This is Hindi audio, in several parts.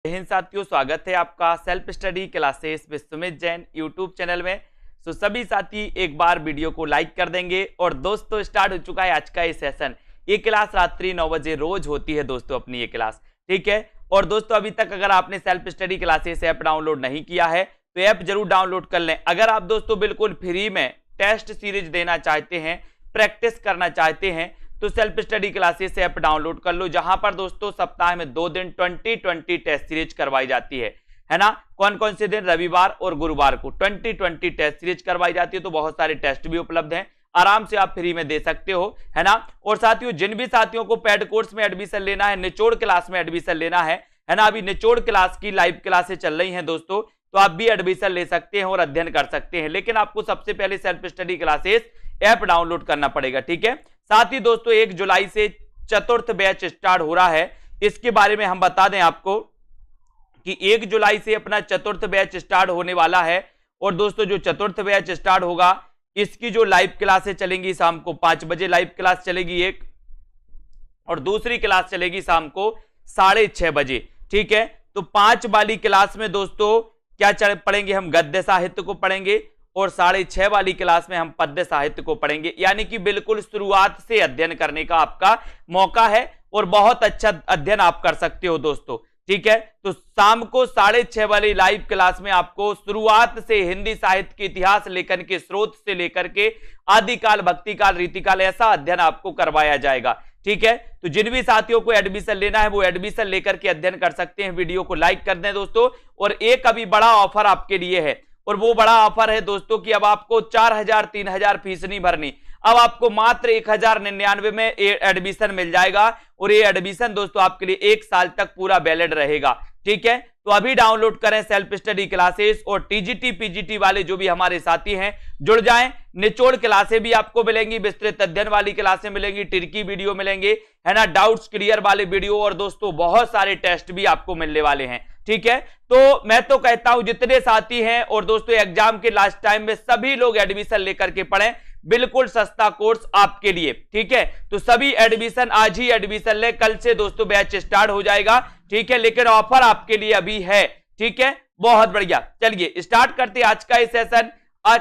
हिंद साथियों, स्वागत है आपका self study classes with Sumit Jain YouTube channel में। तो सभी साथी एक बार वीडियो को लाइक कर देंगे। और दोस्तों स्टार्ट हो चुका है आज का ये सेशन। ये क्लास रात्रि 9 बजे रोज होती है दोस्तों अपनी ये क्लास, ठीक है। और दोस्तों अभी तक अगर आपने self study classes app download नहीं किया है तो ऐप जरूर डाउनलोड कर लें। अगर आप दोस्तों बिल्कुल फ्री में टेस्ट सीरीज देना चाहते हैं, प्रैक्टिस करना चाहते हैं तो self study classes app download कर लो, जहां पर दोस्तों सप्ताह में 2 दिन 20 टेस्ट सीरीज करवाई जाती है ना। कौन कौन से दिन? रविवार और गुरुवार को 20 टेस्ट सीरीज करवाई जाती है। तो बहुत सारे टेस्ट भी उपलब्ध हैं, आराम से आप फ्री में दे सकते हो, है ना। और साथियों जिन भी साथियों को पेड कोर्स में एडमिशन लेना है, निचोड़ क्लास में एडमिशन लेना है ना, अभी निचोड़ क्लास की लाइव क्लासेस चल रही हैं दोस्तों, तो आप भी एडमिशन ले सकते हैं और अध्ययन कर सकते हैं। लेकिन आपको सबसे पहले self study classes app download करना पड़ेगा, ठीक है। साथ ही दोस्तों 1 जुलाई से चतुर्थ बैच स्टार्ट हो रहा है। इसके बारे में हम बता दें आपको कि 1 जुलाई से अपना चतुर्थ बैच स्टार्ट होने वाला है। और दोस्तों जो चतुर्थ बैच स्टार्ट होगा, इसकी जो लाइव क्लासें चलेंगी शाम को 5 बजे लाइव क्लास चलेगी एक, और दूसरी क्लास चलेगी शाम को 6:30 बजे, ठीक है। तो 5 वाली क्लास में दोस्तों क्या पढ़ेंगे? हम गद्य साहित्य को पढ़ेंगे, और 6:30 वाली क्लास में हम पद्य साहित्य को पढ़ेंगे। यानी कि बिल्कुल शुरुआत से अध्ययन करने का आपका मौका है और बहुत अच्छा अध्ययन आप कर सकते हो दोस्तों, ठीक है। तो शाम को 6:30 वाली लाइव क्लास में आपको शुरुआत से हिंदी साहित्य के इतिहास, लेखन के स्रोत से लेकर के आदिकाल, भक्तिकाल, रीतिकाल, ऐसा अध्ययन आपको करवाया जाएगा, ठीक है। तो जिन भी साथियों को एडमिशन लेना है वो एडमिशन लेकर के अध्ययन कर सकते हैं। वीडियो को लाइक कर दें दोस्तों। और एक अभी बड़ा ऑफर आपके लिए है, और वो बड़ा ऑफर है दोस्तों कि अब आपको 4,000 3,000 फीस नहीं भरनी, अब आपको मात्र 1,099 में एडमिशन मिल जाएगा। और ये एडमिशन दोस्तों आपके लिए 1 साल तक पूरा वैलिड रहेगा, ठीक है। तो अभी डाउनलोड करें सेल्फ स्टडी क्लासेस, और टीजीटी पीजीटी वाले जो भी हमारे साथी हैं जुड़ जाएं। निचोड़ क्लासें भी आपको मिलेंगी, विस्तृत अध्ययन वाली क्लासें मिलेंगी, टिरकी वीडियो मिलेंगे, है ना, डाउट्स क्लियर वाले वीडियो, और दोस्तों बहुत सारे टेस्ट भी आपको मिलने वाले हैं, ठीक है। तो मैं तो कहता हूं जितने साथी हैं, और दोस्तों एग्जाम के लास्ट टाइम में सभी लोग एडमिशन लेकर के पढ़ें, बिल्कुल सस्ता कोर्स आपके लिए, ठीक है। तो सभी एडमिशन आज ही एडमिशन ले, कल से दोस्तों बैच स्टार्ट हो जाएगा, ठीक है। लेकिन ऑफर आपके लिए अभी है, ठीक है। बहुत बढ़िया, चलिए स्टार्ट करते हैं आज का ये सेशन।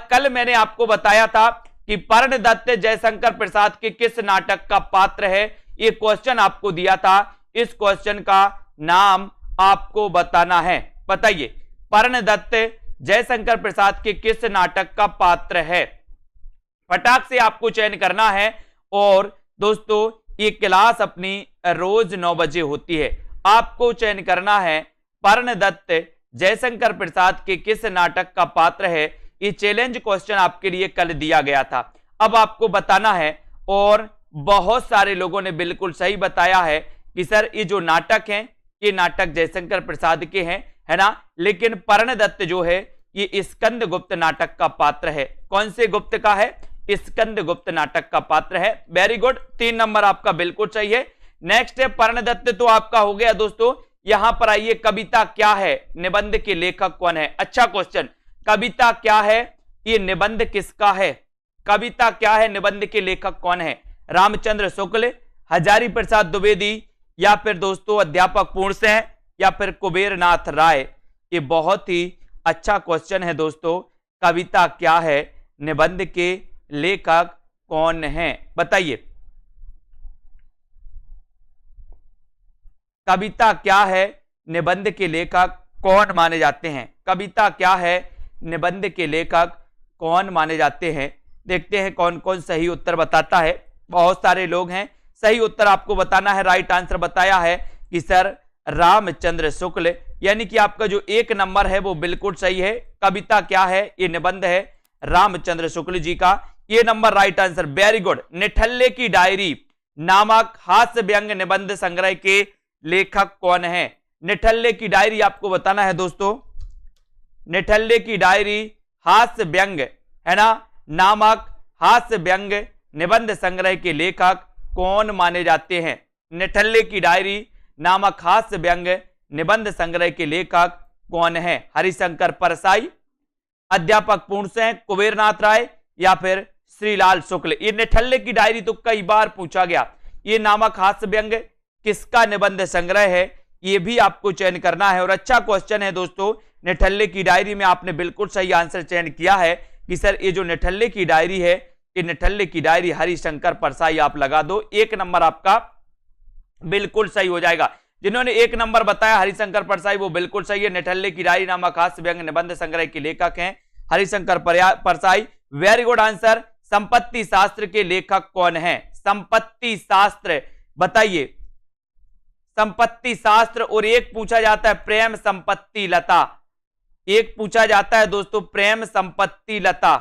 कल मैंने आपको बताया था कि प्रणदत्त जयशंकर प्रसाद के किस नाटक का पात्र है। ये क्वेश्चन आपको दिया था, इस क्वेश्चन का नाम आपको बताना है। बताइए प्रणदत्त जयशंकर प्रसाद के किस नाटक का पात्र है? फटाक से आपको चयन करना है। और दोस्तों ये क्लास अपनी रोज 9 बजे होती है। आपको चयन करना है प्रणदत्त जयशंकर प्रसाद के किस नाटक का पात्र है। ये चैलेंज क्वेश्चन आपके लिए कल दिया गया था, अब आपको बताना है। और बहुत सारे लोगों ने बिल्कुल सही बताया है कि सर ये जो नाटक हैं ये नाटक जयशंकर प्रसाद के हैं, है ना। लेकिन प्रणदत्त जो है ये स्कंद गुप्त नाटक का पात्र है। कौन से गुप्त का है? स्कंद गुप्त नाटक का पात्र है। वेरी गुड, 3 नंबर आपका बिल्कुल सही है। नेक्स्ट है प्रणदत्त तो आपका हो गया दोस्तों। यहां पर आइए, कविता क्या है, निबंध के लेखक कौन है? अच्छा क्वेश्चन, कविता क्या है, ये निबंध किसका है? कविता क्या है, निबंध के लेखक कौन है? रामचंद्र शुक्ल, हजारी प्रसाद द्विवेदी, या फिर दोस्तों अध्यापक पूर्णसेन, या फिर कुबेर नाथ राय? ये बहुत ही अच्छा क्वेश्चन है दोस्तों। कविता क्या है, निबंध के लेखक कौन है? बताइए कविता क्या है, निबंध के लेखक कौन माने जाते हैं? कविता क्या है, निबंध के लेखक कौन माने जाते हैं? देखते हैं कौन कौन सही उत्तर बताता है। बहुत सारे लोग हैं, सही उत्तर आपको बताना है। राइट आंसर बताया है कि सर रामचंद्र शुक्ल, यानी कि आपका जो 1 नंबर है वो बिल्कुल सही है। कविता क्या है, ये निबंध है रामचंद्र शुक्ल जी का, ये number right answer. Very good. निठल्ले की डायरी नामक हास्य व्यंग निबंध संग्रह के लेखक कौन है? निठल्ले की डायरी आपको बताना है दोस्तों। निठल्ले की डायरी हास्य व्यंग, है ना, नामक हास्य व्यंग निबंध संग्रह के लेखक कौन माने जाते हैं? निठल्ले की डायरी नामक हास्य व्यंग निबंध संग्रह के लेखक कौन है? हरिशंकर परसाई, अध्यापक पूर्णसेन, कुबेरनाथ राय, या फिर श्रीलाल शुक्ल? ये निठल्ले की डायरी तो कई बार पूछा गया। ये नामक हास्य व्यंग किसका निबंध संग्रह है? ये भी आपको चयन करना है। और अच्छा क्वेश्चन है दोस्तों, निठल्ले की डायरी में आपने बिल्कुल सही आंसर चयन किया है कि सर ये जो निठल्ले की डायरी है, ये निठल्ले की डायरी हरिशंकर परसाई आप लगा दो, 1 नंबर आपका बिल्कुल सही हो जाएगा। जिन्होंने 1 नंबर बताया हरिशंकर परसाई वो बिल्कुल सही है। निठल्ले की डायरी नामक हास्य व्यंग निबंध संग्रह के लेखक हैं Harishankar Parsai. Very good answer. संपत्ति शास्त्र के लेखक कौन है? संपत्ति शास्त्र बताइए, संपत्ति शास्त्र। और एक पूछा जाता है प्रेम संपत्ति लता, एक पूछा जाता है दोस्तों प्रेम संपत्ति लता,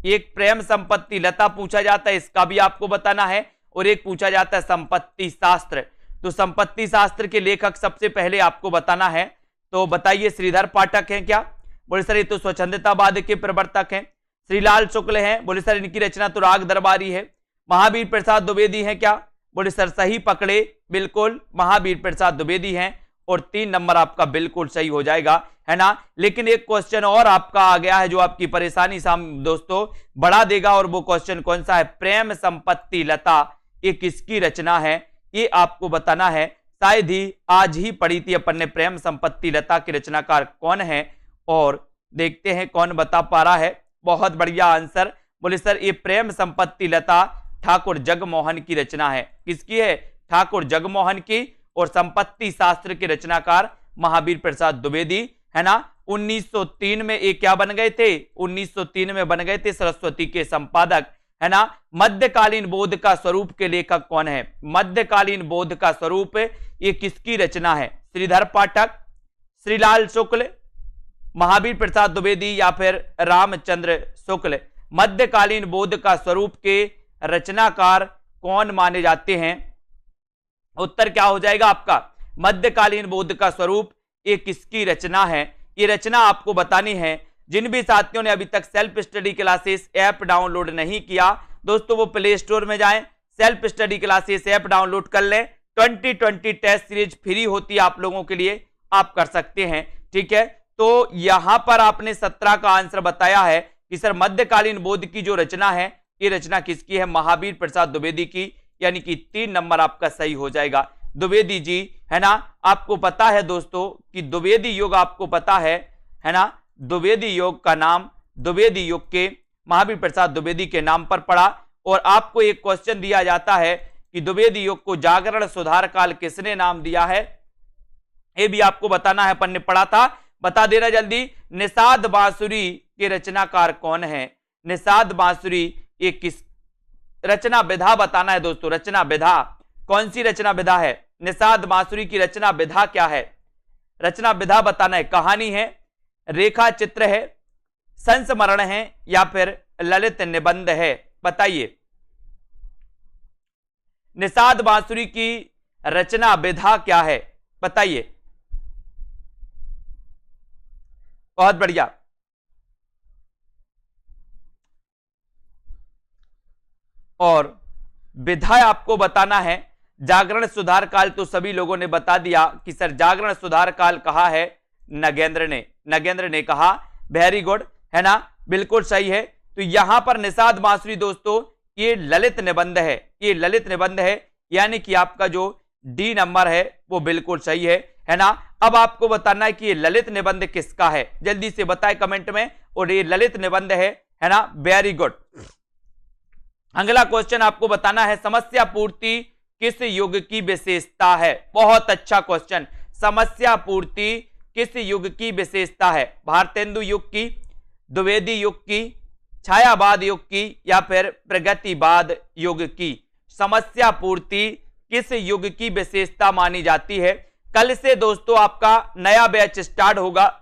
एक प्रेम संपत्ति लता पूछा जाता है, इसका भी आपको बताना है। और एक पूछा जाता है संपत्ति शास्त्र। तो संपत्ति शास्त्र के लेखक सबसे पहले आपको बताना है, तो बताइए श्रीधर पाठक हैं क्या? बोले सर ये तो स्वच्छंदतावाद के प्रवर्तक हैं। श्रीलाल शुक्ल हैं? बोले सर इनकी रचना तो राग दरबारी है। महावीर प्रसाद द्विवेदी हैं क्या? बोले सर सही पकड़े, बिल्कुल महावीर प्रसाद द्विवेदी हैं। और 3 नंबर आपका बिल्कुल सही हो जाएगा, है ना। लेकिन एक क्वेश्चन और आपका आ गया है जो आपकी परेशानी दोस्तों बढ़ा देगा, और वो क्वेश्चन कौन सा है? प्रेम संपत्ति लता ये किसकी रचना है? ये आपको बताना है। शायद ही आज ही पढ़ी थी अपन ने प्रेम संपत्ति लता के रचनाकार कौन है, और देखते हैं कौन बता पा रहा है। बहुत बढ़िया आंसर। बोले सर ये प्रेम संपत्ति लता ठाकुर जगमोहन की रचना है। किसकी है? ठाकुर जगमोहन की। और संपत्ति शास्त्र के रचनाकार महावीर प्रसाद द्विवेदी, है ना। 1903 में ये क्या बन गए थे? 1903 में बन गए थे सरस्वती के संपादक, है ना। मध्यकालीन बोध का स्वरूप के लेखक कौन है? मध्यकालीन बोध का स्वरूप ये किसकी रचना है? श्रीधर पाठक, श्रीलाल शुक्ल, महावीर प्रसाद द्विवेदी या फिर रामचंद्र शुक्ल? मध्यकालीन बोध का स्वरूप के रचनाकार कौन माने जाते हैं? उत्तर क्या हो जाएगा आपका? मध्यकालीन बोध का स्वरूप ये किसकी रचना है? ये रचना आपको बतानी है। जिन भी साथियों ने अभी तक self study classes app download नहीं किया दोस्तों, वो प्ले स्टोर में जाएं, self study classes app download कर लें। 2020 टेस्ट सीरीज फ्री होती है आप लोगों के लिए, आप कर सकते हैं, ठीक है। तो यहां पर आपने 17 का आंसर बताया है कि सर मध्यकालीन बोध की जो रचना है ये रचना किसकी है? महावीर प्रसाद द्विवेदी की, यानी कि 3 नंबर आपका सही हो जाएगा। द्विवेदी जी, है ना। आपको पता है दोस्तों कि द्विवेदी योग आपको पता है ना। द्विवेदी योग का नाम द्विवेदी योग के महावीर प्रसाद द्विवेदी के नाम पर पड़ा। और आपको एक क्वेश्चन दिया जाता है कि द्विवेदी योग को जागरण सुधार काल किसने नाम दिया है? ये भी आपको बताना है, अपन ने पढ़ा था, बता देना जल्दी। निषाद बांसुरी के रचनाकार कौन है? निषाद बांसुरी ये किस रचना विधा बताना है दोस्तों। रचना विधा कौन सी रचना विधा है? निषाद बांसुरी की रचना विधा क्या है? रचना विधा बताना है। कहानी है, रेखा चित्र है, संस्मरण है या फिर ललित निबंध है? बताइए। निषाद बांसुरी की रचना विधा क्या है? बताइए। बहुत बढ़िया। और विधा आपको बताना है। जागरण सुधार काल तो सभी लोगों ने बता दिया कि सर जागरण सुधार काल कहा है नगेंद्र ने, नगेंद्र ने कहा। वेरी गुड, है ना, बिल्कुल सही है। तो यहां पर निषाद बांसुरी दोस्तों ये ललित निबंध है, ये ललित निबंध है, यानी कि आपका जो डी नंबर है वो बिल्कुल सही है ना। अब आपको बताना है कि ये ललित निबंध किसका है, जल्दी से बताएं कमेंट में। और ये ललित निबंध है ना। Very good. अगला क्वेश्चन आपको बताना है समस्या पूर्ति किस युग की विशेषता है? बहुत अच्छा क्वेश्चन। समस्या पूर्ति किस युग की विशेषता है? भारतेंदु युग की, द्विवेदी युग की, छायावाद युग की या फिर प्रगतिवाद युग की? समस्या पूर्ति किस युग की विशेषता मानी जाती है? कल से दोस्तों आपका नया बैच स्टार्ट होगा।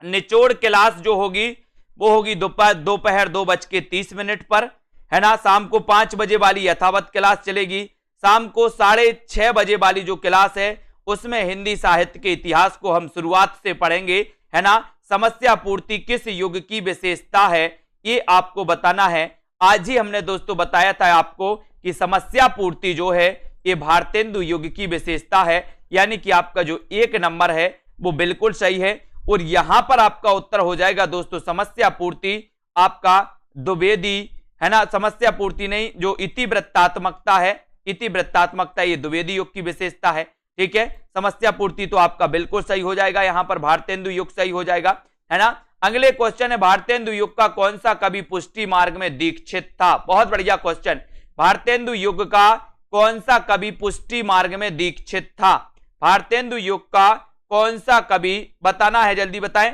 निचोड़ क्लास जो होगी वो होगी दोपहर 2:30 पर, है ना। शाम को 5 बजे वाली यथावत क्लास चलेगी। शाम को 6:30 बजे वाली जो क्लास है उसमें हिंदी साहित्य के इतिहास को हम शुरुआत से पढ़ेंगे, है ना। समस्या पूर्ति किस युग की विशेषता है ये आपको बताना है। आज ही हमने दोस्तों बताया था आपको कि समस्या पूर्ति जो है ये भारतेंदु युग की विशेषता है, यानी कि आपका जो 1 नंबर है वो बिल्कुल सही है। और यहां पर आपका उत्तर हो जाएगा दोस्तों समस्या पूर्ति आपका द्विवेदी, है ना। समस्या पूर्ति नहीं, जो इतिवृत्तात्मकता है, इतिवृत्तात्मकता ये द्विवेदी युग की विशेषता है। ठीक है, समस्या पूर्ति तो आपका बिल्कुल सही हो जाएगा, यहां पर भारतेंदु युग सही हो जाएगा, है ना। अगले क्वेश्चन है, भारतेंदु युग का कौन सा कवि पुष्टि मार्ग में दीक्षित था? बहुत बढ़िया क्वेश्चन। भारतेंदु युग का कौन सा कवि पुष्टि मार्ग में दीक्षित था? भारतेंदु युग का कौन सा कवि बताना है, जल्दी बताएं।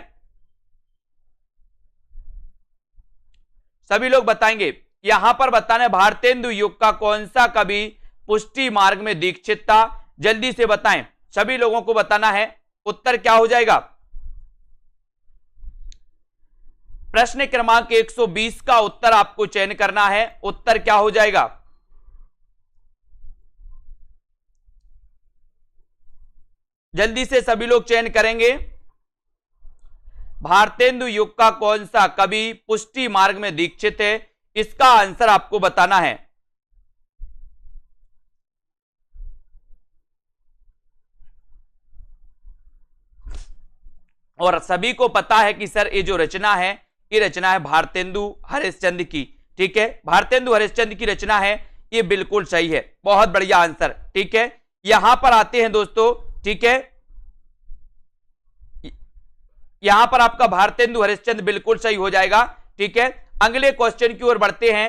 सभी लोग बताएंगे, यहां पर बताना है भारतेंदु युग का कौन सा कवि पुष्टि मार्ग में दीक्षित था। जल्दी से बताएं, सभी लोगों को बताना है। उत्तर क्या हो जाएगा? प्रश्न क्रमांक 120 का उत्तर आपको चयन करना है। उत्तर क्या हो जाएगा? जल्दी से सभी लोग चयन करेंगे। भारतेंदु युग का कौन सा कवि पुष्टि मार्ग में दीक्षित है, इसका आंसर आपको बताना है। और सभी को पता है कि सर ये जो रचना है, ये रचना है भारतेंदु हरिश्चंद्र की, ठीक है, भारतेंदु हरिश्चंद्र की रचना है, ये बिल्कुल सही है, बहुत बढ़िया आंसर, ठीक है। यहां पर आते हैं दोस्तों, ठीक है, यहां पर आपका भारतेंदु हरिश्चंद्र बिल्कुल सही हो जाएगा, ठीक है। अगले क्वेश्चन की ओर बढ़ते हैं।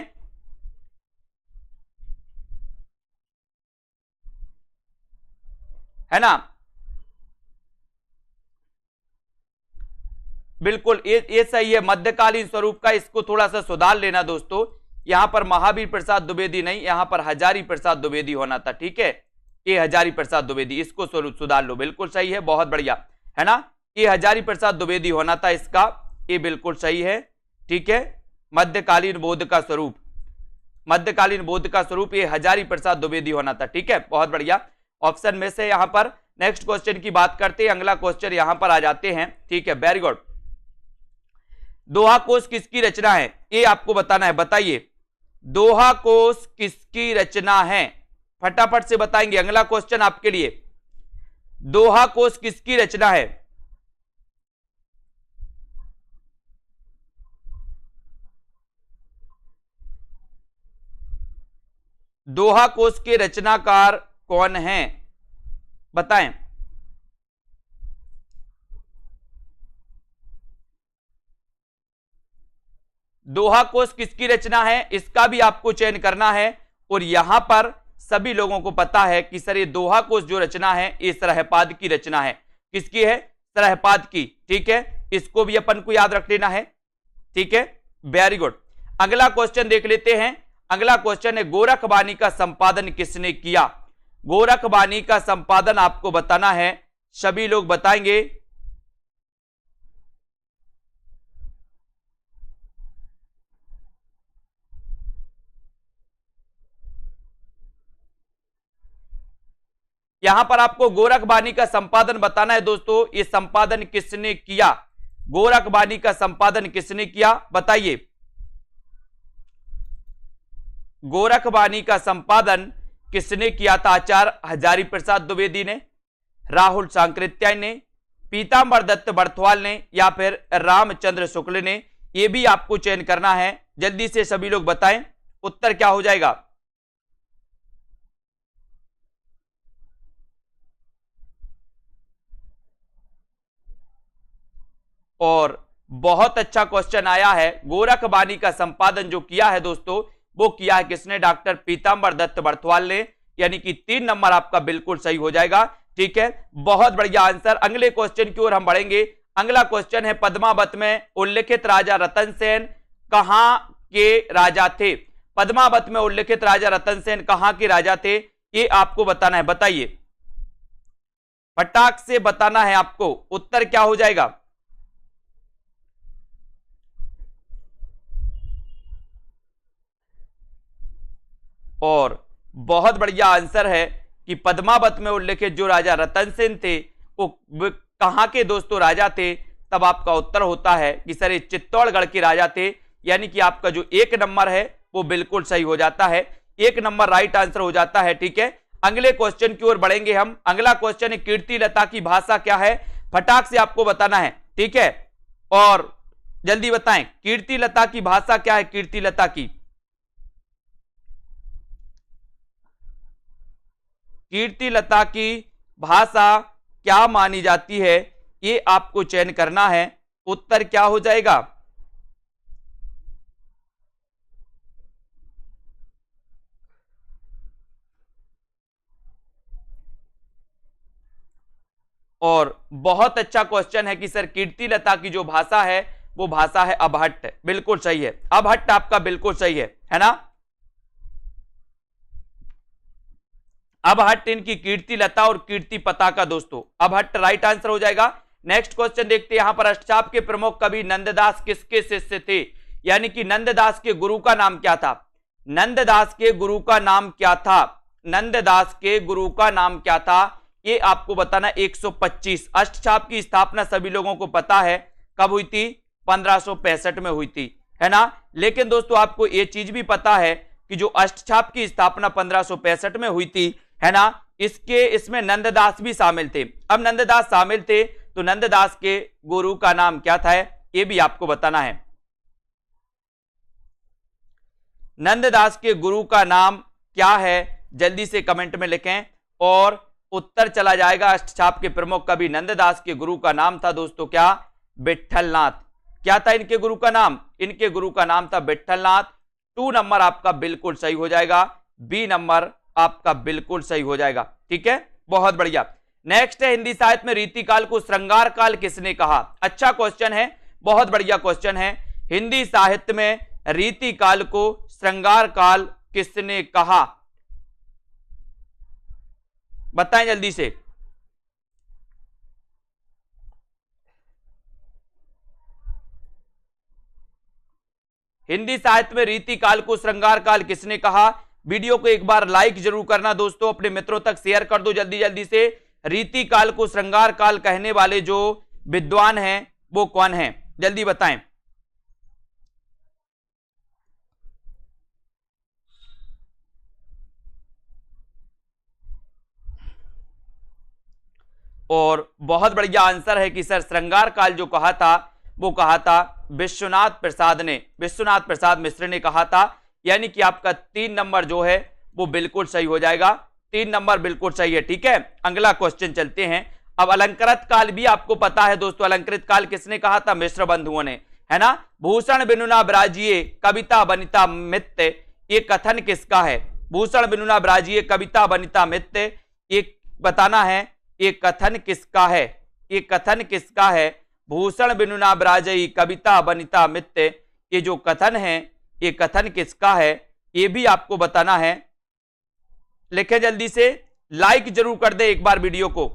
है ना, बिल्कुल ये सही है, मध्यकालीन स्वरूप का, इसको थोड़ा सा सुधार लेना दोस्तों। यहां पर महावीर प्रसाद द्विवेदी नहीं, यहां पर हजारी प्रसाद द्विवेदी होना था, ठीक है, ये हजारी प्रसाद द्विवेदी, इसको सुधार लो, बिल्कुल सही है, बहुत बढ़िया, है ना, ये हजारी प्रसाद द्विवेदी होना था इसका, ये बिल्कुल सही है, ठीक है। मध्यकालीन बौद्ध का स्वरूप, मध्यकालीन बौद्ध का स्वरूप ये हजारी प्रसाद द्विवेदी होना था, ठीक है, बहुत बढ़िया। ऑप्शन में से यहां पर नेक्स्ट क्वेश्चन की बात करते हैं, अगला क्वेश्चन यहां पर आ जाते हैं, ठीक है, वेरी गुड। दोहा कोश किसकी रचना है, ये आपको बताना है, बताइए दोहा कोश किसकी रचना है, फटाफट से बताएंगे। अगला क्वेश्चन आपके लिए, दोहा कोश किसकी रचना है? दोहा कोश के रचनाकार कौन हैं, बताएं। दोहा कोश किसकी रचना है, इसका भी आपको चयन करना है। और यहां पर सभी लोगों को पता है कि सर ये दोहा कोश जो रचना है ये सरहपाद की रचना है, किसकी है? सरहपाद की, ठीक है, इसको भी अपन को याद रख लेना है, ठीक है, वेरी गुड। अगला क्वेश्चन देख लेते हैं। अगला क्वेश्चन है, गोरखबानी का संपादन किसने किया? गोरखबानी का संपादन आपको बताना है, सभी लोग बताएंगे। यहां पर आपको गोरखबानी का संपादन बताना है दोस्तों, ये संपादन किसने किया? गोरखबानी का संपादन किसने किया, बताइए। गोरखबानी का संपादन किसने किया था? आचार्य हजारी प्रसाद द्विवेदी ने, राहुल सांकृत्यायन ने, पीतांबर दत्त बर्थवाल ने, या फिर रामचंद्र शुक्ल ने? यह भी आपको चयन करना है, जल्दी से सभी लोग बताएं, उत्तर क्या हो जाएगा? और बहुत अच्छा क्वेश्चन आया है, गोरखबानी का संपादन जो किया है दोस्तों, वो किया है किसने? डॉक्टर पीतांबर दत्त बर्थवाल ने, यानी कि 3 नंबर आपका बिल्कुल सही हो जाएगा, ठीक है, बहुत बढ़िया आंसर। अगले क्वेश्चन की ओर हम बढ़ेंगे। अगला क्वेश्चन है, पद्मावत में उल्लेखित राजा रतन सेन कहां के राजा थे? पद्मावत में उल्लेखित राजा रतन सेन कहां के राजा थे, ये आपको बताना है, बताइए, फटाक से बताना है आपको, उत्तर क्या हो जाएगा? और बहुत बढ़िया आंसर है कि पद्मावत में उल्लेखित जो राजा रतन सेन थे वो कहां के दोस्तों राजा थे? तब आपका उत्तर होता है कि सर ये चित्तौड़गढ़ के राजा थे, यानी कि आपका जो 1 नंबर है वो बिल्कुल सही हो जाता है, 1 नंबर राइट आंसर हो जाता है, ठीक है। अगले क्वेश्चन की ओर बढ़ेंगे हम। अगला क्वेश्चन है, कीर्तिलता की भाषा क्या है? फटाक से आपको बताना है, ठीक है, और जल्दी बताएं, कीर्तिलता की भाषा क्या है? कीर्तिलता की, कीर्तिलता की भाषा क्या मानी जाती है, ये आपको चयन करना है। उत्तर क्या हो जाएगा? और बहुत अच्छा क्वेश्चन है कि सर कीर्तिलता की जो भाषा है वो भाषा है अबहट्ट। बिल्कुल सही है, अबहट्ट आपका बिल्कुल सही है ना। अबहट्ट इनकी कीर्तिलता और कीर्ति पताका दोस्तों, अबहट्ट राइट आंसर हो जाएगा। नेक्स्ट क्वेश्चन देखते हैं, यहां पर अष्टचाप के प्रमुख कवि नंददास किसके शिष्य थे, यानी कि नंददास के गुरु का नाम क्या था? नंददास के गुरु का नाम क्या था? नंददास के गुरु का नाम क्या था, ये आपको बताना। 125 अष्टचाप की स्थापना सभी लोगों को पता है कब हुई थी? 1565 में हुई थी, है ना। लेकिन दोस्तों आपको ये चीज भी पता है कि जो अष्टचाप की स्थापना 1565 में हुई थी, है ना, इसमें नंददास भी शामिल थे। अब नंददास शामिल थे तो नंददास के गुरु का नाम क्या था, ये भी आपको बताना है। नंददास के गुरु का नाम क्या है, जल्दी से कमेंट में लिखें और उत्तर चला जाएगा। अष्टचाप के प्रमुख कवि नंददास के गुरु का नाम था दोस्तों क्या? विट्ठलनाथ। क्या था इनके गुरु का नाम? इनके गुरु का नाम था विट्ठलनाथ। 2 नंबर आपका बिल्कुल सही हो जाएगा, बी नंबर आपका बिल्कुल सही हो जाएगा। ठीक है, बहुत बढ़िया। नेक्स्ट है, हिंदी साहित्य में रीतिकाल को श्रृंगार काल किसने कहा? अच्छा क्वेश्चन है, बहुत बढ़िया क्वेश्चन है। हिंदी साहित्य में रीतिकाल को श्रृंगार काल किसने कहा, बताएं जल्दी से। हिंदी साहित्य में रीतिकाल को श्रृंगार काल किसने कहा? वीडियो को एक बार लाइक जरूर करना दोस्तों, अपने मित्रों तक शेयर कर दो जल्दी जल्दी से। रीतिकाल को श्रृंगार काल कहने वाले जो विद्वान हैं वो कौन हैं, जल्दी बताएं। और बहुत बढ़िया आंसर है कि सर श्रृंगार काल जो कहा था वो कहा था विश्वनाथ प्रसाद ने, विश्वनाथ प्रसाद मिश्र ने कहा था। यानी कि आपका 3 नंबर जो है वो बिल्कुल सही हो जाएगा, 3 नंबर बिल्कुल सही है। ठीक है, अगला क्वेश्चन चलते हैं। अब अलंकृत काल भी आपको पता है दोस्तों, अलंकृत काल किसने कहा था? मिश्र बंधुओं ने, है ना। भूषण बिनुना ब्राजिए कविता बनिता मित्त, ये कथन किसका है? भूषण बिनुना ब्राजिए कविता बनिता मित्त, ये बताना है ये कथन किसका है, ये कथन किसका है? भूषण बिनुना ब्राजई कविता बनिता मित्त, ये जो कथन है ये कथन किसका है, ये भी आपको बताना है। लिखे जल्दी से, लाइक जरूर कर दे एक बार वीडियो को।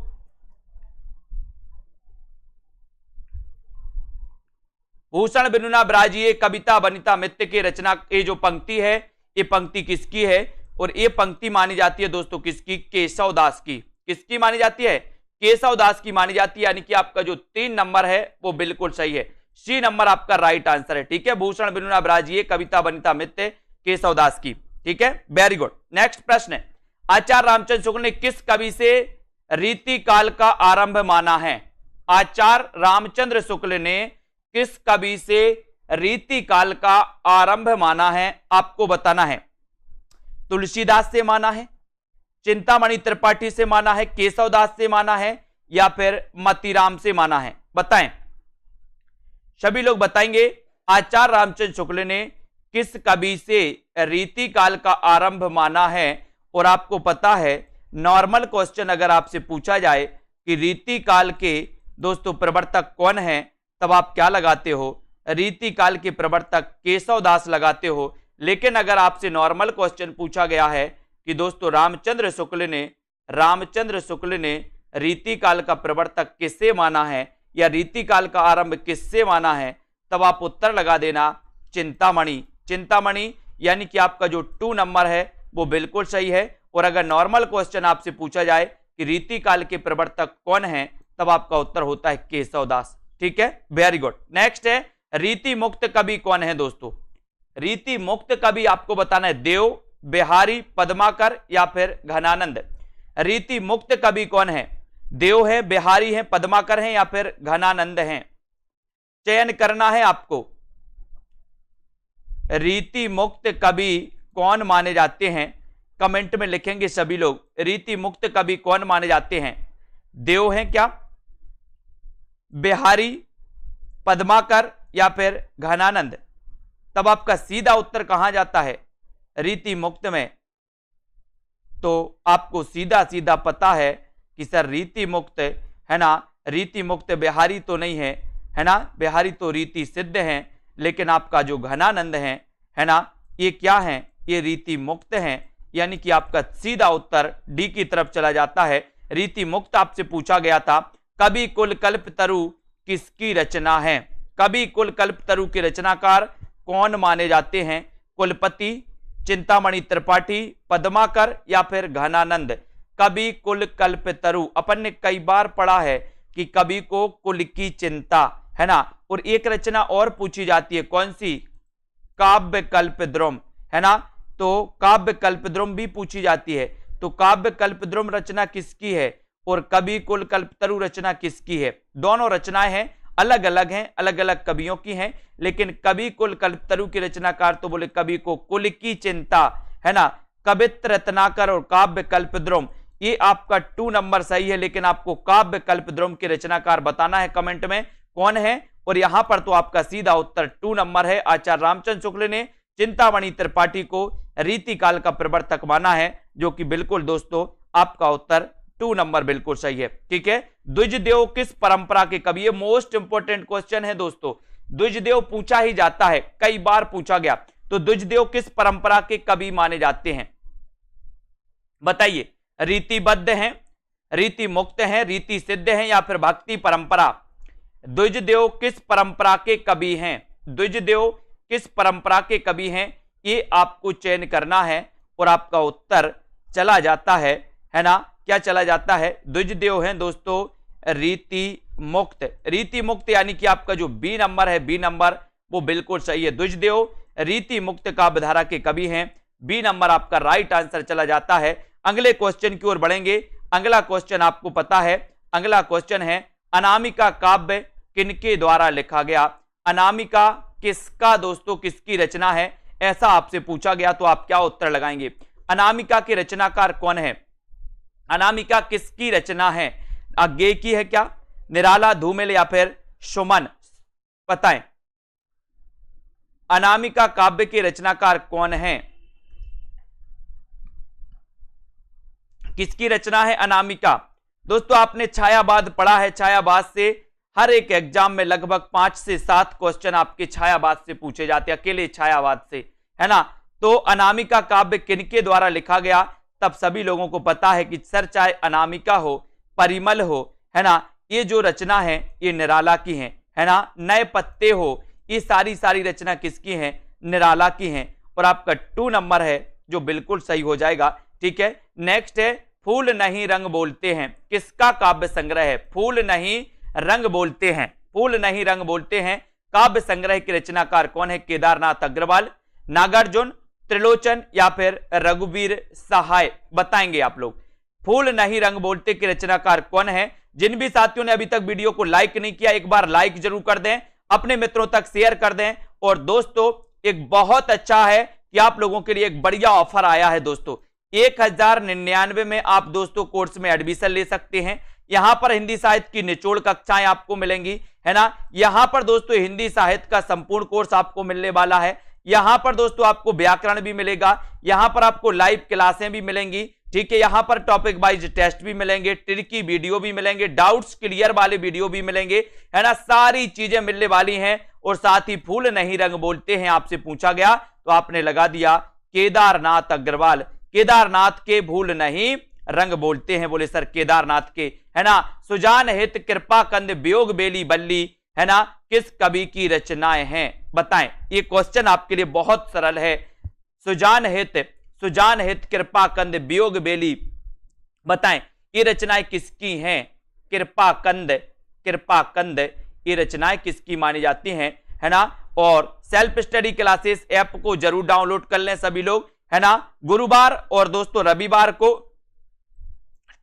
भूषण बिनुना ब्राजिए कविता बनिता मित्त की रचना, ये जो पंक्ति है ये पंक्ति किसकी है? और ये पंक्ति मानी जाती है दोस्तों किसकी? केशव दास की। किसकी मानी जाती है? केशव दास की मानी जाती है। यानी कि आपका जो 3 नंबर है वो बिल्कुल सही है, सी नंबर आपका राइट आंसर है। ठीक है, भूषण बिनुना ब्राजिए कविता बनिता मित्त केशव दास की। ठीक है, वेरी गुड। नेक्स्ट प्रश्न है, आचार्य रामचंद्र शुक्ल ने किस कवि से रीतिकाल का आरंभ माना है? आचार्य रामचंद्र शुक्ल ने किस कवि से रीतिकाल का आरंभ माना है, आपको बताना है। तुलसीदास से माना है, चिंतामणि त्रिपाठी से माना है, केशवदास से माना है, या फिर मतीराम से माना है, बताएं। सभी लोग बताएंगे आचार्य रामचंद्र शुक्ल ने किस कवि से रीतिकाल का आरंभ माना है। और आपको पता है नॉर्मल क्वेश्चन अगर आपसे पूछा जाए कि रीतिकाल के दोस्तों प्रवर्तक कौन है, तब आप क्या लगाते हो? रीतिकाल के प्रवर्तक केशवदास लगाते हो। लेकिन अगर आपसे नॉर्मल क्वेश्चन पूछा गया है कि दोस्तों रामचंद्र शुक्ल ने रीतिकाल का प्रवर्तक किससे माना है या रीतिकाल का आरंभ किससे माना है, तब आप उत्तर लगा देना चिंतामणि। चिंतामणि यानी कि आपका जो 2 नंबर है वो बिल्कुल सही है। और अगर नॉर्मल क्वेश्चन आपसे पूछा जाए कि रीतिकाल के प्रवर्तक कौन है, तब आपका उत्तर होता है केशवदास। ठीक है, वेरी गुड। नेक्स्ट है, रीति मुक्त कवि कौन है दोस्तों? रीति मुक्त कवि आपको बताना है देव, बिहारी, पद्माकर या फिर घनानंद। रीति मुक्त कवि कौन है? देव है, बिहारी है, पद्माकर है या फिर घनानंद है? चयन करना है आपको। रीति मुक्त कवि कौन माने जाते हैं, कमेंट में लिखेंगे सभी लोग। रीति मुक्त कवि कौन माने जाते हैं? देव हैं क्या, बिहारी, पद्माकर या फिर घनानंद? तब आपका सीधा उत्तर कहां जाता है, रीति मुक्त में। तो आपको सीधा सीधा पता है कि सर रीति मुक्त है ना, रीति मुक्त बिहारी तो नहीं है ना, बिहारी तो रीति सिद्ध हैं, लेकिन आपका जो घनानंद है ना, ये क्या है, ये रीति मुक्त हैं। यानी कि आपका सीधा उत्तर डी की तरफ चला जाता है, रीति मुक्त। आपसे पूछा गया था कवि कुल कल्पतरु किसकी रचना है, कवि कुल कल्पतरु के रचनाकार कौन माने जाते हैं, कुलपति, चिंतामणि त्रिपाठी, पद्माकर या फिर घनानंद? कवि कुल कल्पतरु अपन ने कई बार पढ़ा है कि कवि को कुल की चिंता है ना, और एक रचना और पूछी जाती है, कौन सी, काव्य कल्पद्रुम है ना, तो काव्य कल्पद्रुम भी पूछी जाती है। तो काव्य कल्पद्रुम रचना किसकी है और कवि कुल कल्पतरु रचना किसकी है? दोनों रचनाएं हैं, अलग अलग हैं, अलग अलग कवियों की हैं, लेकिन कवि कुल कल्पतरु की रचनाकार तो बोले कवि को कुल की चिंता है ना, कवित्र रत्नाकर और काव्य कल्पद्रुम। ये आपका 2 नंबर सही है, लेकिन आपको काव्य कल्पद्रुम के रचनाकार बताना है कमेंट में कौन है। और यहां पर तो आपका सीधा उत्तर 2 नंबर है। आचार्य रामचंद्र शुक्ल ने चिंतामणि त्रिपाठी को रीतिकाल का प्रवर्तक माना है, जो कि बिल्कुल दोस्तों आपका उत्तर 2 नंबर बिल्कुल सही है। ठीक है, द्विजदेव किस परंपरा के कवि? ये मोस्ट इंपोर्टेंट क्वेश्चन है दोस्तों, द्विजदेव पूछा ही जाता है, कई बार पूछा गया। तो द्विजदेव किस परंपरा के कवि माने जाते हैं, बताइए? रीतिबद्ध हैं, रीति मुक्त हैं, रीति सिद्ध हैं या फिर भक्ति परंपरा? द्विजदेव किस परंपरा के कवि हैं, द्विजदेव किस परंपरा के कवि हैं, ये आपको चयन करना है और आपका उत्तर चला जाता है ना, क्या चला जाता है? द्विजदेव हैं दोस्तों रीति मुक्त। रीति मुक्त यानी कि आपका जो बी नंबर है, बी नंबर वो बिल्कुल सही है। द्विजदेव रीति मुक्त काव्यधारा के कवि हैं, बी नंबर आपका राइट आंसर चला जाता है। अगले क्वेश्चन की ओर बढ़ेंगे। अगला क्वेश्चन आपको पता है, अगला क्वेश्चन है अनामिका काव्य किनके द्वारा लिखा गया? अनामिका किसका दोस्तों, किसकी रचना है, ऐसा आपसे पूछा गया तो आप क्या उत्तर लगाएंगे? अनामिका के रचनाकार कौन है, अनामिका किसकी रचना है? अज्ञेय की है क्या, निराला, धूमिल या फिर सुमन? बताएं, अनामिका काव्य के रचनाकार कौन है, किसकी रचना है अनामिका? दोस्तों आपने छायावाद पढ़ा है, छायावाद से हर एक एग्जाम में लगभग 5 से 7 क्वेश्चन आपके छायावाद से पूछे जाते हैं, अकेले छायावाद से, है ना। तो अनामिका काव्य किनके द्वारा लिखा गया? तब सभी लोगों को पता है कि सर चाहे अनामिका हो, परिमल हो, है ना, ये जो रचना है ये निराला की है ना, नए पत्ते हो, ये सारी रचना किसकी है? निराला की है। और आपका 2 नंबर है जो बिल्कुल सही हो जाएगा। ठीक है, नेक्स्ट है फूल नहीं रंग बोलते हैं, किसका काव्य संग्रह है? फूल नहीं रंग बोलते हैं, फूल नहीं रंग बोलते हैं काव्य संग्रह के रचनाकार कौन है? केदारनाथ अग्रवाल, नागार्जुन, त्रिलोचन या फिर रघुवीर सहाय? बताएंगे आप लोग। फूल नहीं रंग बोलते के रचनाकार कौन है? जिन भी साथियों ने अभी तक वीडियो को लाइक नहीं किया, एक बार लाइक जरूर कर दें, अपने मित्रों तक शेयर कर दें। और दोस्तों एक बहुत अच्छा है कि आप लोगों के लिए एक बढ़िया ऑफर आया है दोस्तों, 1099 में आप दोस्तों कोर्स में एडमिशन ले सकते हैं। यहां पर हिंदी साहित्य की निचोड़ कक्षाएं आपको मिलेंगी, है ना। यहां पर दोस्तों हिंदी साहित्य का संपूर्ण कोर्स आपको मिलने वाला है। यहां पर दोस्तों आपको व्याकरण भी मिलेगा, यहां पर आपको लाइव क्लासें भी मिलेंगी। ठीक है, यहां पर टॉपिक वाइज टेस्ट भी मिलेंगे, ट्रिकी वीडियो भी मिलेंगे, डाउट्स क्लियर वाले वीडियो भी मिलेंगे, है ना, सारी चीजें मिलने वाली हैं। और साथ ही फूल नहीं रंग बोलते हैं आपसे पूछा गया तो आपने लगा दिया केदारनाथ अग्रवाल। केदारनाथ के फूल नहीं रंग बोलते हैं, बोले सर केदारनाथ के, है ना। सुजान हित कृपा कंद वियोग बेली बल्ली, है ना, किस कवि की रचनाएं हैं? बताएं, ये क्वेश्चन आपके लिए बहुत सरल है। सुजान हित कृपा कंद वियोग बेली, बताएं ये रचनाएं किसकी हैं? कृपा कंद ये रचनाएं किसकी मानी जाती हैं, है ना। और सेल्फ स्टडी क्लासेस ऐप को जरूर डाउनलोड कर लें सभी लोग, है ना। गुरुवार और दोस्तों रविवार को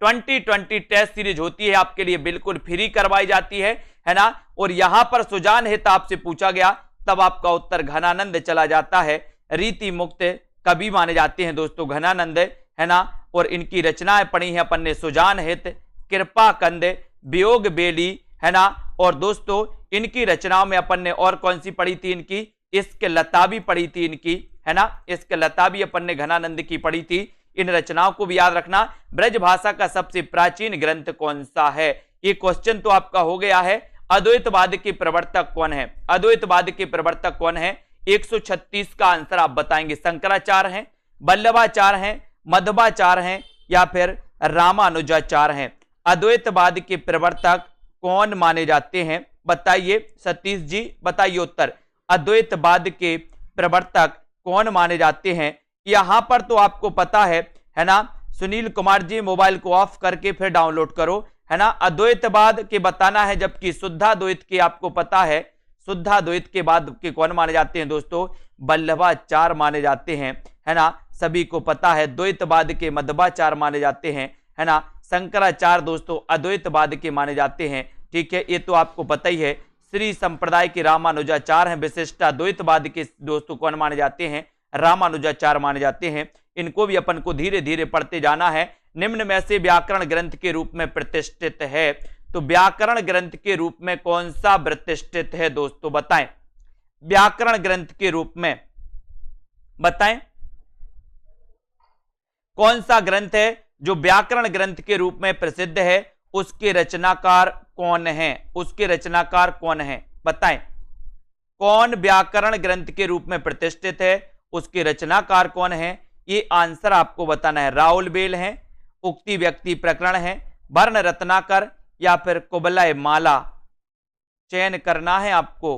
2020 टेस्ट सीरीज होती है, आपके लिए बिल्कुल फ्री करवाई जाती है ना। और यहां पर सुजान हित आपसे पूछा गया तब आपका उत्तर घनानंद चला जाता है। रीति मुक्त कवि माने जाते हैं दोस्तों घनानंद, है ना। और इनकी रचनाएं पढ़ी हैं अपन ने, सुजान हित, कृपा कंद, वियोग बेली, है ना। और दोस्तों इनकी रचनाओं में अपन ने और कौन सी पढ़ी थी, इनकी इश्क लता भी पढ़ी थी इनकी, है ना। इश्क लता भी अपन ने घनानंद की पढ़ी थी। इन रचनाओं को भी याद रखना। ब्रज भाषा का सबसे प्राचीन ग्रंथ कौन सा है, ये क्वेश्चन तो आपका हो गया है। अद्वैतवाद के प्रवर्तक कौन है, अद्वैतवाद के प्रवर्तक कौन है। 136 का आंसर आप बताएंगे। शंकराचार्य हैं, वल्लभाचार्य हैं, मध्वाचार्य हैं या फिर रामानुजाचार्य हैं। अद्वैतवाद के प्रवर्तक कौन माने जाते हैं, बताइए सतीश जी, बताइए उत्तर। अद्वैतवाद के प्रवर्तक कौन माने जाते हैं। यहां पर तो आपको पता है ना। सुनील कुमार जी मोबाइल को ऑफ करके फिर डाउनलोड करो, है ना। अद्वैतवाद के बताना है, जबकि शुद्धाद्वैत के आपको पता है। शुद्धाद्वैत के बाद के कौन माने जाते हैं दोस्तों, वल्लभाचार्य माने जाते हैं, है ना। सभी को पता है। द्वैतवाद के मध्वाचार्य माने जाते हैं, है ना। शंकराचार्य दोस्तों अद्वैतवाद के माने जाते हैं, ठीक है, ये तो आपको पता ही है। श्री संप्रदाय के रामानुजाचार्य हैं। विशिष्टाद्वैतवाद के दोस्तों कौन माने जाते हैं, रामानुजाचार्य माने जाते हैं। इनको भी अपन को धीरे धीरे पढ़ते जाना है। निम्न में से व्याकरण ग्रंथ के रूप में प्रतिष्ठित है, तो व्याकरण ग्रंथ के रूप में कौन सा प्रतिष्ठित है दोस्तों, बताएं। व्याकरण ग्रंथ के रूप में बताएं कौन सा ग्रंथ है जो व्याकरण ग्रंथ के रूप में प्रसिद्ध है, उसके रचनाकार कौन है, उसके रचनाकार कौन है, बताएं। कौन व्याकरण ग्रंथ के रूप में प्रतिष्ठित है, उसके रचनाकार कौन है, ये आंसर आपको बताना है। राहुल बेल है, उक्ति व्यक्ति प्रकरण है, वर्ण रत्नाकर या फिर कुबलय माला, चयन करना है आपको,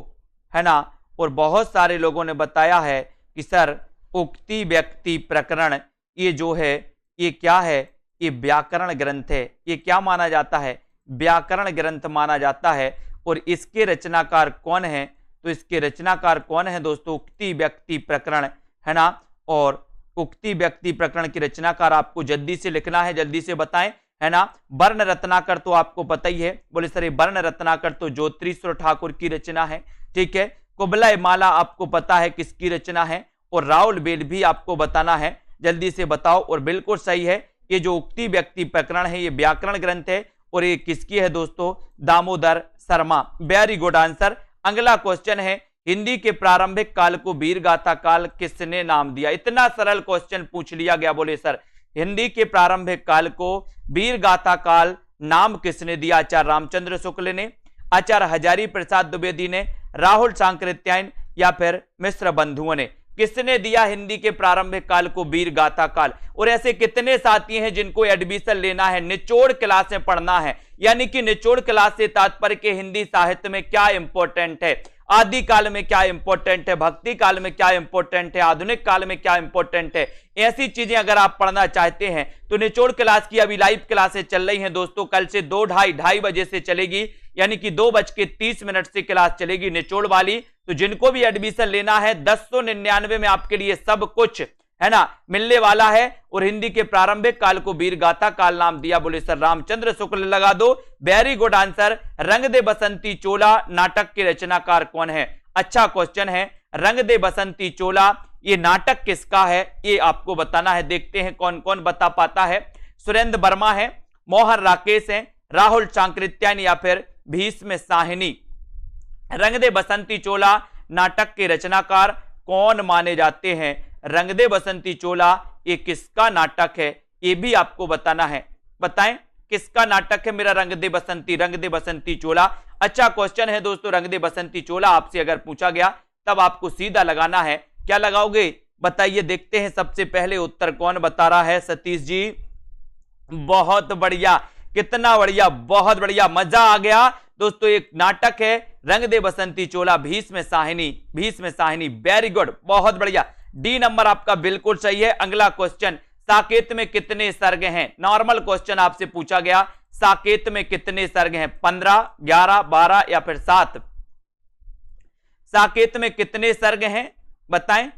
है ना। और बहुत सारे लोगों ने बताया है कि सर उक्ति व्यक्ति प्रकरण ये जो है ये क्या है, ये व्याकरण ग्रंथ है। ये क्या माना जाता है, व्याकरण ग्रंथ माना जाता है। और इसके रचनाकार कौन है, तो इसके रचनाकार कौन है दोस्तों, उक्ति व्यक्ति प्रकरण, है ना। और उक्ति व्यक्ति प्रकरण की रचनाकार आपको जल्दी से लिखना है, जल्दी से बताएं, है ना। वर्ण रत्नाकर तो आपको पता ही है, बोले सर ये वर्ण रत्नाकर तो ज्योतिश्वर ठाकुर की रचना है, ठीक है। कुबलय माला आपको पता है किसकी रचना है, और राहुल बेल भी आपको बताना है, जल्दी से बताओ। और बिल्कुल सही है, ये जो उक्ति व्यक्ति प्रकरण है ये व्याकरण ग्रंथ है, और ये किसकी है दोस्तों, Damodar Sharma. Very good answer. अगला क्वेश्चन है, हिंदी के प्रारंभिक काल को वीर गाथा काल किसने नाम दिया। इतना सरल क्वेश्चन पूछ लिया गया, बोले सर हिंदी के प्रारंभिक काल को वीर गाथा काल नाम किसने दिया। आचार्य रामचंद्र शुक्ल ने, आचार्य हजारी प्रसाद द्विवेदी ने, राहुल सांकृत्यायन या फिर मिश्र बंधुओं ने। किसने दिया हिंदी के प्रारंभिक काल को वीर गाथा काल। और ऐसे कितने साथी हैं जिनको एडमिशन लेना है, निचोड़ क्लासें पढ़ना है, यानी कि निचोड़ क्लास से तात्पर्य के हिंदी साहित्य में क्या इंपॉर्टेंट है, आदि काल में क्या इंपॉर्टेंट है, भक्ति काल में क्या इंपॉर्टेंट है, आधुनिक काल में क्या इंपॉर्टेंट है, ऐसी चीजें अगर आप पढ़ना चाहते हैं तो निचोड़ क्लास की अभी लाइव क्लासें चल रही हैं दोस्तों। कल से 2:30 बजे से चलेगी, यानी कि 2:30 से क्लास चलेगी निचोड़ वाली। तो जिनको भी एडमिशन लेना है 1099 में आपके लिए सब कुछ, है ना, मिलने वाला है। और हिंदी के प्रारंभिक काल को वीर गाथा काल नाम दिया, बोले सर रामचंद्र शुक्ल लगा दो। Very good answer. रंग दे बसंती चोला नाटक के रचनाकार कौन है। अच्छा क्वेश्चन है, रंग दे बसंती चोला ये नाटक किसका है, ये आपको बताना है। देखते हैं कौन कौन बता पाता है। सुरेंद्र वर्मा है, मोहन राकेश है, राहुल सांकृत्यायन या फिर भीष्म साहिनी। रंग दे बसंती चोला नाटक के रचनाकार कौन माने जाते हैं। रंग दे बसंती चोला ये किसका नाटक है, ये भी आपको बताना है। बताएं किसका नाटक है मेरा रंग दे बसंती चोला। अच्छा क्वेश्चन है दोस्तों। रंग दे बसंती चोला आपसे अगर पूछा गया तब आपको सीधा लगाना है। क्या लगाओगे बताइए, देखते हैं सबसे पहले उत्तर कौन बता रहा है। सतीश जी बहुत बढ़िया, कितना बढ़िया, बहुत बढ़िया, मजा आ गया दोस्तों। एक नाटक है रंग दे बसंती चोला, भीष्म साहिनी। वेरी गुड, बहुत बढ़िया। डी नंबर आपका बिल्कुल सही है। अगला क्वेश्चन, साकेत में कितने सर्ग हैं। नॉर्मल क्वेश्चन आपसे पूछा गया, साकेत में कितने सर्ग हैं, 15, 11, 12 या फिर 7। साकेत में कितने सर्ग हैं बताएं।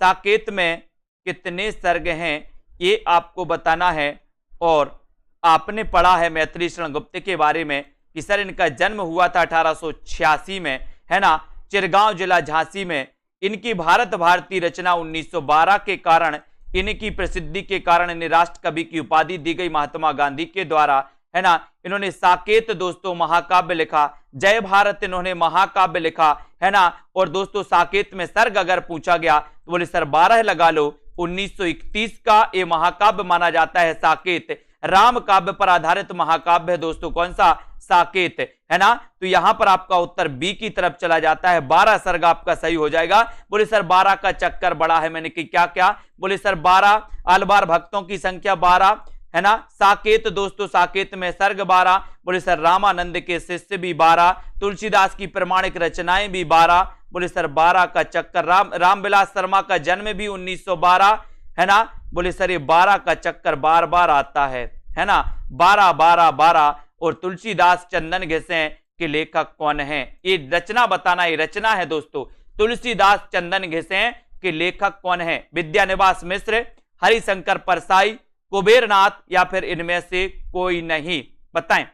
साकेत में कितने सर्ग हैं ये आपको बताना है। और आपने पढ़ा है मैथिली शरण गुप्त के बारे में कि सर इनका जन्म हुआ था 1886 में, है ना, चिरगांव जिला झांसी में। इनकी भारत भारती रचना 1912 के कारण इनकी प्रसिद्धि के कारण इन्हें राष्ट्र कवि की उपाधि दी गई महात्मा गांधी के द्वारा, है ना। इन्होंने साकेत दोस्तों महाकाव्य लिखा, जय भारत इन्होंने महाकाव्य लिखा, है ना। और दोस्तों साकेत में सर्ग अगर पूछा गया तो बोले सर 12 लगा लो। 1931 का ये महाकाव्य माना जाता है साकेत। राम काव्य पर आधारित महाकाव्य है दोस्तों कौन सा, साकेत, है ना। तो यहां पर आपका उत्तर बी की तरफ चला जाता है, 12 सर्ग आपका सही हो जाएगा। बोले सर 12 का चक्कर बड़ा है, मैंने कि क्या क्या, बोले सर 12 अलबार भक्तों की संख्या 12, है ना। साकेत दोस्तों साकेत में सर्ग 12, बोले सर रामानंद के शिष्य भी 12, तुलसीदास की प्रमाणिक रचनाएं भी 12, बोले सर 12 का चक्कर। रामविलास शर्मा का जन्म भी 1912, है ना। बोले सर ये 12 का चक्कर बार बार आता है ना। 12 12 12। और तुलसीदास चंदन घिसें के लेखक कौन है, ये रचना बताना, ये रचना है दोस्तों। तुलसीदास चंदन घिसें के लेखक कौन है, विद्यानिवास मिश्र, हरिशंकर परसाई, कुबेरनाथ या फिर इनमें से कोई नहीं, बताएं।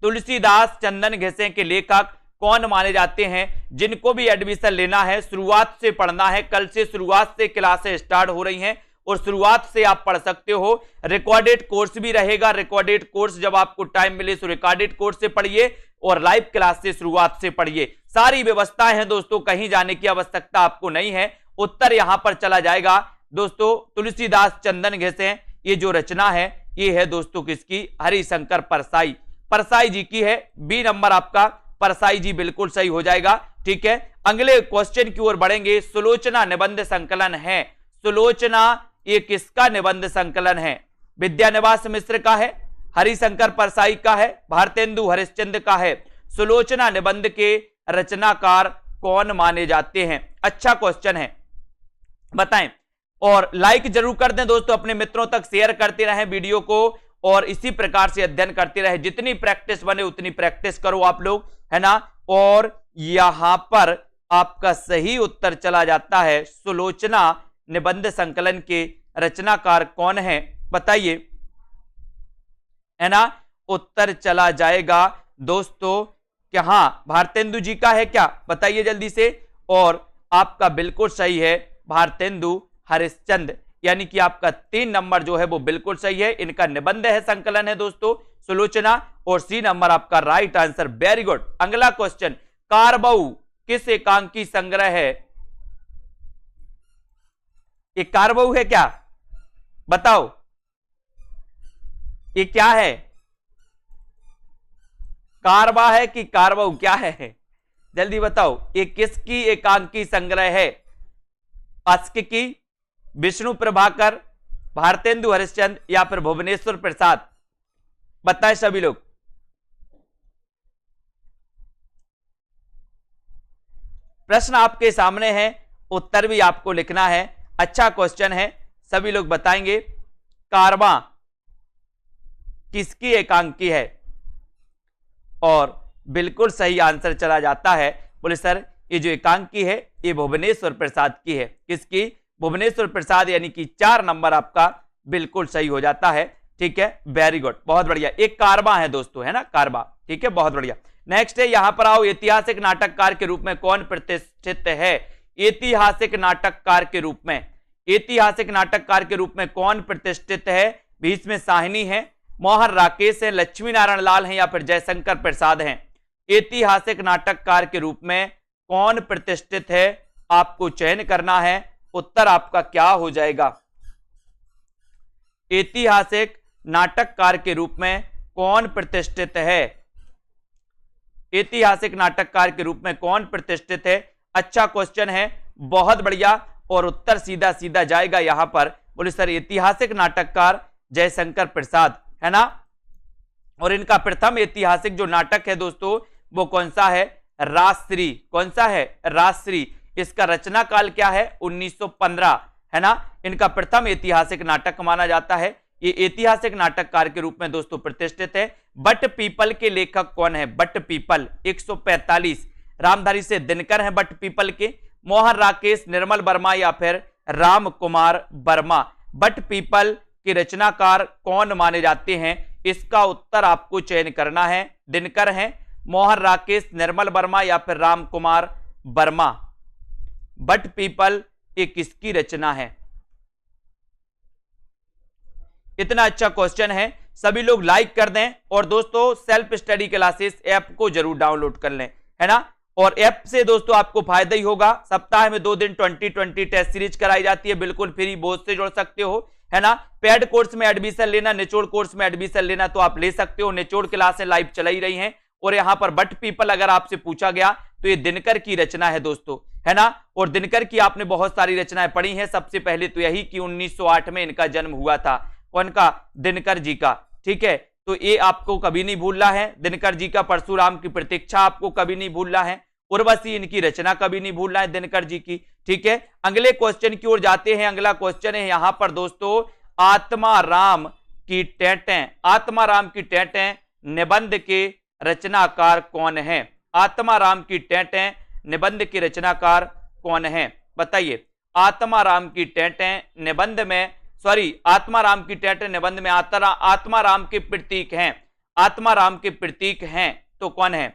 तुलसीदास चंदन घिसें के लेखक कौन माने जाते हैं। जिनको भी एडमिशन लेना है शुरुआत से पढ़ना है, कल से शुरुआत से क्लासें स्टार्ट हो रही हैं और शुरुआत से आप पढ़ सकते हो। रिकॉर्डेड कोर्स भी रहेगा, रिकॉर्डेड कोर्स जब आपको टाइम मिले तो रिकॉर्डेड कोर्स से पढ़िए और लाइव क्लास से शुरुआत से पढ़िए। सारी व्यवस्थाएं हैं दोस्तों, कहीं जाने की आवश्यकता आपको नहीं है। उत्तर यहां पर चला जाएगा दोस्तों तुलसीदास चंदन घिसें, ये जो रचना है ये है दोस्तों किसकी, हरिशंकर परसाई, परसाई जी की है। बी नंबर आपका परसाई जी बिल्कुल सही हो जाएगा, ठीक है। अगले क्वेश्चन की ओर बढ़ेंगे। सुलोचना निबंध संकलन है, सुलोचना ये किसका निबंध संकलन है, विद्यानिवास मिश्र का है, हरिशंकर परसाई का है, भारतेंदु हरिश्चंद्र का है। सुलोचना निबंध के रचनाकार कौन माने जाते हैं, अच्छा क्वेश्चन है, बताएं। और लाइक जरूर कर दें दोस्तों, अपने मित्रों तक शेयर करते रहें वीडियो को और इसी प्रकार से अध्ययन करते रहे। जितनी प्रैक्टिस बने उतनी प्रैक्टिस करो आप लोग, है ना। और यहां पर आपका सही उत्तर चला जाता है सुलोचना निबंध संकलन के रचनाकार कौन है, बताइए, है ना। उत्तर चला जाएगा दोस्तों क्या, हां भारतेंदु जी का है क्या, बताइए जल्दी से। और आपका बिल्कुल सही है भारतेंदु हरिश्चंद्र, यानी कि आपका 3 नंबर जो है वो बिल्कुल सही है। इनका निबंध है संकलन है दोस्तों सुलोचना, और सी नंबर आपका राइट आंसर, वेरी गुड। अगला क्वेश्चन, कारबऊ किस एकांकी संग्रह है, ये कारबऊ है क्या, बताओ ये क्या है, कारबा है कि कारबऊ क्या है, जल्दी बताओ। ये किसकी एकांकी संग्रह है, अस्की, विष्णु प्रभाकर, भारतेंदु हरिश्चंद्र या फिर भुवनेश्वर प्रसाद, बताएं सभी लोग। प्रश्न आपके सामने है, उत्तर भी आपको लिखना है। अच्छा क्वेश्चन है, सभी लोग बताएंगे। कारवां किसकी एकांकी है, और बिल्कुल सही आंसर चला जाता है। बोले सर ये जो एकांकी है ये भुवनेश्वर प्रसाद की है, किसकी, भुवनेश्वर प्रसाद, यानी कि 4 नंबर आपका बिल्कुल सही हो जाता है, ठीक है, वेरी गुड, बहुत बढ़िया। एक कारवा है दोस्तों, है ना, कारवा, ठीक है, बहुत बढ़िया। नेक्स्ट है, यहां पर आओ, ऐतिहासिक नाटककार के रूप में कौन प्रतिष्ठित है, ऐतिहासिक नाटककार के रूप में, ऐतिहासिक नाटककार के रूप में कौन प्रतिष्ठित है। बीच में साहिनी है, मोहन राकेश है, लक्ष्मी नारायण लाल है या फिर जयशंकर प्रसाद हैं। ऐतिहासिक नाटककार के रूप में कौन प्रतिष्ठित है, आपको चयन करना है। उत्तर आपका क्या हो जाएगा, ऐतिहासिक नाटककार के रूप में कौन प्रतिष्ठित है, ऐतिहासिक नाटककार के रूप में कौन प्रतिष्ठित है। अच्छा क्वेश्चन है, बहुत बढ़िया, और उत्तर सीधा सीधा जाएगा यहां पर। बोले सर ऐतिहासिक नाटककार जयशंकर प्रसाद, है ना। और इनका प्रथम ऐतिहासिक जो नाटक है दोस्तों वो कौन सा है, राजश्री, कौन सा है, राजश्री। इसका रचना काल क्या है, 1915, है ना। इनका प्रथम ऐतिहासिक नाटक माना जाता है। ये ऐतिहासिक नाटककार के रूप में दोस्तों प्रतिष्ठित है। बट पीपल के लेखक कौन है, बट पीपल 145, रामधारी से दिनकर हैं बट पीपल के, मोहन राकेश, निर्मल वर्मा या फिर राम कुमार वर्मा। बट पीपल के रचनाकार कौन माने जाते हैं, इसका उत्तर आपको चयन करना है। दिनकर हैं, मोहन राकेश, निर्मल वर्मा या फिर राम कुमार वर्मा। बट पीपल ये किसकी रचना है, इतना अच्छा क्वेश्चन है, सभी लोग लाइक कर दें और दोस्तों सेल्फ स्टडी क्लासेस ऐप को जरूर डाउनलोड कर लें, है ना। और ऐप से दोस्तों आपको फायदा ही होगा। सप्ताह में 2 दिन 2020 टेस्ट सीरीज कराई जाती है, बिल्कुल फ्री, बोझ से जुड़ सकते हो, है ना। पेड कोर्स में एडमिशन लेना, निचोड़ कोर्स में एडमिशन लेना तो आप ले सकते हो। निचोड़ क्लासें लाइव चला ही रही हैं। और यहां पर बट पीपल अगर आपसे पूछा गया तो ये दिनकर की रचना है दोस्तों, है ना। और दिनकर की आपने बहुत सारी रचनाएं पढ़ी हैं। सबसे पहले तो यही कि 1908 में इनका जन्म हुआ था, कौन का, दिनकर जी का, ठीक है। तो ये आपको कभी नहीं भूलना है, दिनकर जी का। परशुराम की प्रतीक्षा आपको कभी नहीं भूलना है। उर्वशी इनकी रचना कभी नहीं भूलना है, दिनकर जी की, ठीक है। अगले क्वेश्चन की ओर जाते हैं। अगला क्वेश्चन है यहां पर दोस्तों, आत्माराम की टेटें, आत्माराम की टेटें निबंध के रचनाकार कौन है। आत्माराम की टेटें निबंध के रचनाकार कौन है, बताइए। आत्माराम की टेटें निबंध में, सॉरी, आत्माराम की टेटें निबंध में आत्माराम के प्रतीक हैं, आत्माराम के प्रतीक हैं तो कौन है।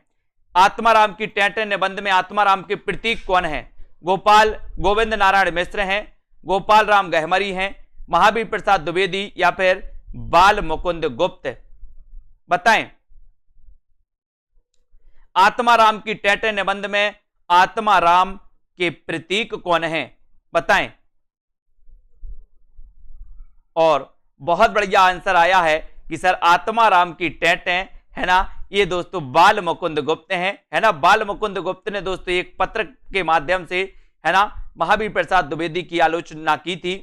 आत्माराम की टेटें निबंध में आत्माराम के प्रतीक कौन है। गोपाल गोविंद नारायण मिश्र हैं, गोपाल राम गहमरी हैं, महावीर प्रसाद द्विवेदी या फिर बाल मुकुंद गुप्त, बताएं। आत्माराम की टेटें निबंध में आत्माराम के प्रतीक कौन है, बताएं। और बहुत बढ़िया आंसर आया है कि सर आत्माराम की टेटें, है ना, ये दोस्तों बाल मुकुंद गुप्त हैं, है ना। बाल मुकुंद गुप्त ने दोस्तों एक पत्र के माध्यम से, है ना, महावीर प्रसाद द्विवेदी की आलोचना की थी।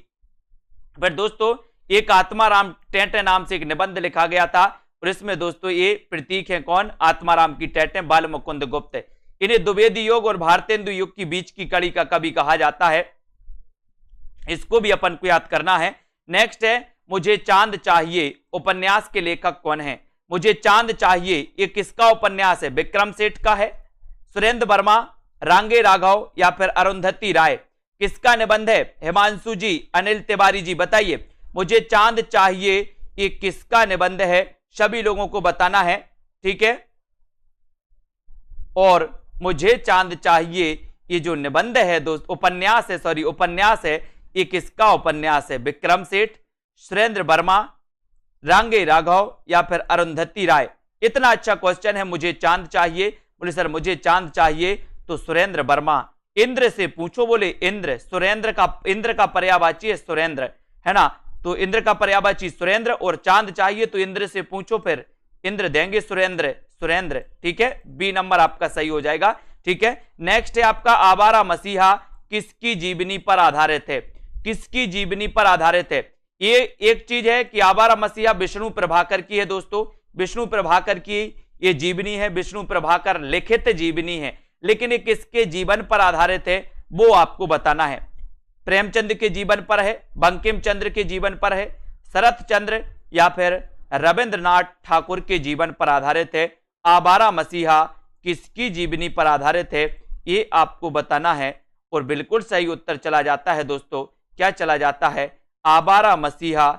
फिर दोस्तों एक आत्माराम टेटें नाम से एक निबंध लिखा गया था और इसमें दोस्तों ये प्रतीक है कौन, आत्माराम की टेटें, बाल मुकुंद गुप्त। इन्हें द्विवेदी युग और भारतेंदु युग की बीच की कड़ी का कवि कहा जाता है, इसको भी अपन को याद करना है। नेक्स्ट है मुझे चांद चाहिए, उपन्यास के लेखक कौन है। मुझे चांद चाहिए ये किसका उपन्यास है, विक्रम सेठ का है, सुरेंद्र वर्मा, रांगे राघव या फिर अरुंधति राय, किसका निबंध है। हिमांशु जी, अनिल तिवारी जी, बताइए मुझे चांद चाहिए ये किसका निबंध है, सभी लोगों को बताना है, ठीक है। और मुझे चांद चाहिए ये जो निबंध है दोस्त, उपन्यास है, सॉरी उपन्यास है, ये किसका उपन्यास है। विक्रम सेठ, सुरेंद्र वर्मा, रांगे राघव या फिर अरुंधति राय। इतना अच्छा क्वेश्चन है, मुझे चांद चाहिए, बोले सर मुझे चांद चाहिए तो सुरेंद्र वर्मा। इंद्र से पूछो, बोले इंद्र, सुरेंद्र का, इंद्र का पर्यायवाची है सुरेंद्र, है ना। तो इंद्र का पर्यायवाची सुरेंद्र और चांद चाहिए तो इंद्र से पूछो, फिर इंद्र देंगे सुरेंद्र, सुरेंद्र, ठीक है। बी नंबर आपका सही हो जाएगा, ठीक है। नेक्स्ट है आपका आवारा मसीहा किसकी जीवनी पर आधारित है, किसकी जीवनी पर आधारित है। ये एक चीज है कि आवारा मसीहा विष्णु प्रभाकर की है दोस्तों, विष्णु प्रभाकर की ये जीवनी है, विष्णु प्रभाकर लिखित जीवनी है, लेकिन ये किसके जीवन पर आधारित है वो आपको बताना है। प्रेमचंद के जीवन पर है, बंकिम चंद्र के जीवन पर है, शरत चंद्र या फिर रविंद्रनाथ ठाकुर के जीवन पर आधारित है। आवारा मसीहा किसकी जीवनी पर आधारित है ये आपको बताना है। और बिल्कुल सही उत्तर चला जाता है दोस्तों, क्या चला जाता है, आवारा मसीहा